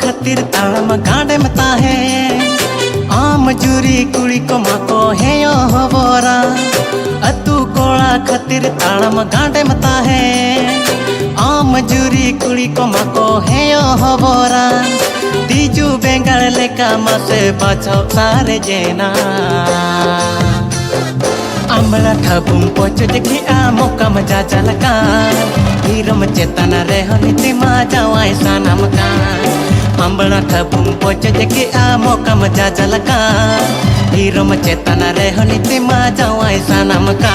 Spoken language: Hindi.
खातिर ताड़म गाड़े में ताहे आम जुरी कुड़ी को माको है यो हबोरा अतु कोड़ा खातिर ताड़म गाड़े में ताहे आम जुरी कुड़ी को माको है यो हबोरा तीजू बेंगल लेका मासे बाछो सारे जेना आमला ठबुम पोच देखी आ मौका मजा जलका हिरम चेतन रे हनिति मा जावाई सानम का आमला ठबुम पोच देखी आ मौका मजा जलका हिरम चेतन रे हनिति मा जावाई सानम का।